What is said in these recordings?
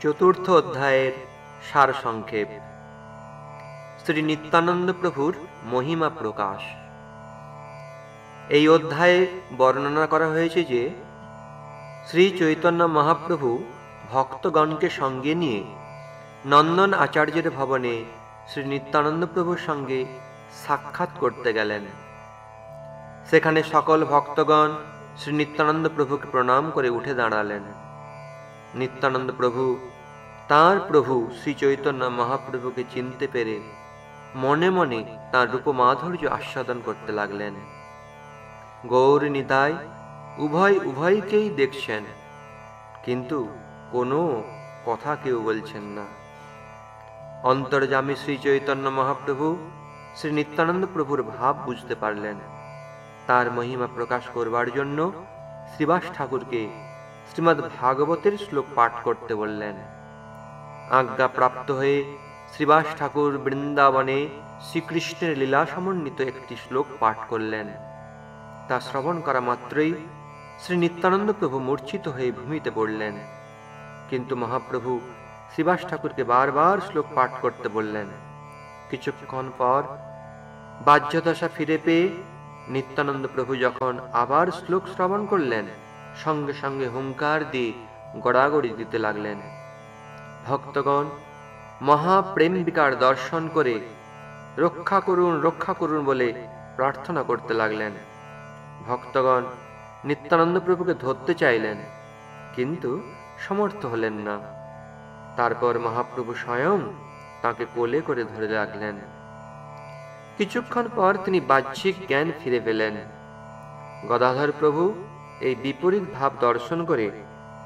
চতুর্থ অধ্যায়ের সারসংক্ষেপ। শ্রী নিত্যানন্দ প্রভুর মহিমা প্রকাশ। এই অধ্যায়ে বর্ণনা করা হয়েছে যে শ্রী চৈতন্য মহাপ্রভু ভক্তগণকে সঙ্গে নিয়ে নন্দন আচার্যের ভবনে শ্রী নিত্যানন্দ প্রভুর সঙ্গে সাক্ষাৎ করতে গেলেন। সেখানে সকল ভক্তগণ শ্রী নিত্যানন্দ প্রভুকে প্রণাম করে উঠে দাঁড়ালেন। নিত্যানন্দ প্রভু তাঁর প্রভু শ্রী চৈতন্য মহাপ্রভুকে চিনতে পেরে মনে মনে তাঁর রূপমাধুর্য আস্বাদন করতে লাগলেন। গৌর নিতাই উভয়কেই দেখছেন, কিন্তু কোনো কথা কেউ বলছেন না। অন্তর্যামী শ্রী চৈতন্য মহাপ্রভু শ্রী নিত্যানন্দ প্রভুর ভাব বুঝতে পারলেন। তার মহিমা প্রকাশ করবার জন্য শ্রীবাস ঠাকুরকে শ্রীমদ্ ভাগবতের শ্লোক পাঠ করতে বললেন। আজ্ঞা প্রাপ্ত হয়ে শ্রীবাস ঠাকুর বৃন্দাবনে শ্রীকৃষ্ণের লীলা সমন্বিত একটি শ্লোক পাঠ করলেন। তা শ্রবণ করা মাত্রই শ্রী নিত্যানন্দ প্রভু মূর্ছিত হয়ে ভূমিতে পড়লেন। কিন্তু মহাপ্রভু শ্রীবাস ঠাকুরকে বারবার শ্লোক পাঠ করতে বললেন। কিছুক্ষণ পর বাহ্যদশা ফিরে পেয়ে নিত্যানন্দ প্রভু যখন আবার শ্লোক শ্রবণ করলেন, সঙ্গে সঙ্গে হুঙ্কার দিয়ে গড়াগড়ি দিতে লাগলেন। ভক্তগণ মহাপ্রেমিকার দর্শন করে রক্ষা করুন রক্ষা করুন বলে প্রার্থনা করতে লাগলেন। ভক্তগণ নিত্যানন্দ প্রভুকে ধরতে চাইলেন, কিন্তু সমর্থ হলেন না। তারপর মহাপ্রভু স্বয়ং তাকে কোলে করে ধরে রাখলেন। কিছুক্ষণ পর তিনি বাহ্যিক জ্ঞান ফিরে পেলেন। গদাধর প্রভু এই বিপরীত ভাব দর্শন করে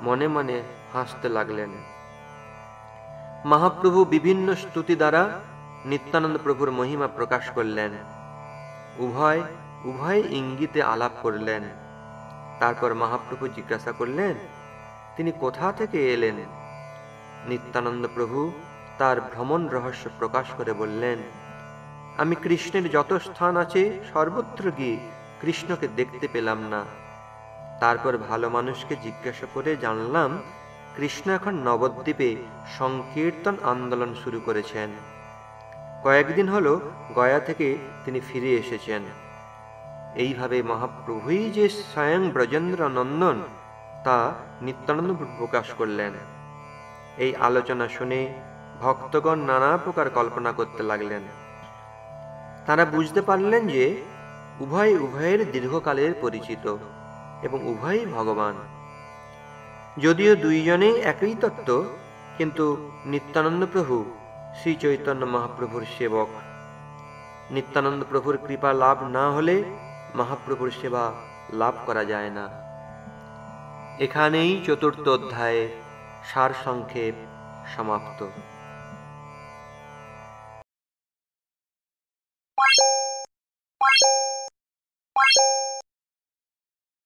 মনে মনে হাসতে লাগলেন। মহাপ্রভু বিভিন্ন স্তুতি দ্বারা নিত্যানন্দ প্রভুর মহিমা প্রকাশ করলেন। উভয় ইঙ্গিতে আলাপ করলেন। তারপর মহাপ্রভু জিজ্ঞাসা করলেন, তিনি কোথা থেকে এলেন? নিত্যানন্দ প্রভু তার ভ্রমণ রহস্য প্রকাশ করে বললেন, আমি কৃষ্ণের যত স্থান আছে সর্বত্র গিয়ে কৃষ্ণকে দেখতে পেলাম না। তারপর ভালো মানুষকে জিজ্ঞাসা করে জানলাম, কৃষ্ণ এখন নবদ্বীপে সংকীর্তন আন্দোলন শুরু করেছেন। কয়েকদিন হলো গয়া থেকে তিনি ফিরে এসেছেন। এইভাবে মহাপ্রভুই যে স্বয়ং ব্রজেন্দ্র নন্দন তা নিত্যানন্দ প্রকাশ করলেন। এই আলোচনা শুনে ভক্তগণ নানা প্রকার কল্পনা করতে লাগলেন। তারা বুঝতে পারলেন যে উভয়ের দীর্ঘকালের পরিচিত এবং উভয়ই ভগবান। যদিও দুইজনেই একই তত্ত্ব, কিন্তু নিত্যানন্দ প্রভু শ্রী চৈতন্য মহাপ্রভুর সেবক। নিত্যানন্দ প্রভুর কৃপা লাভ না হলে মহাপ্রভুর সেবা লাভ করা যায় না। এখানেই চতুর্থ অধ্যায়ে সারসংক্ষেপ সমাপ্ত।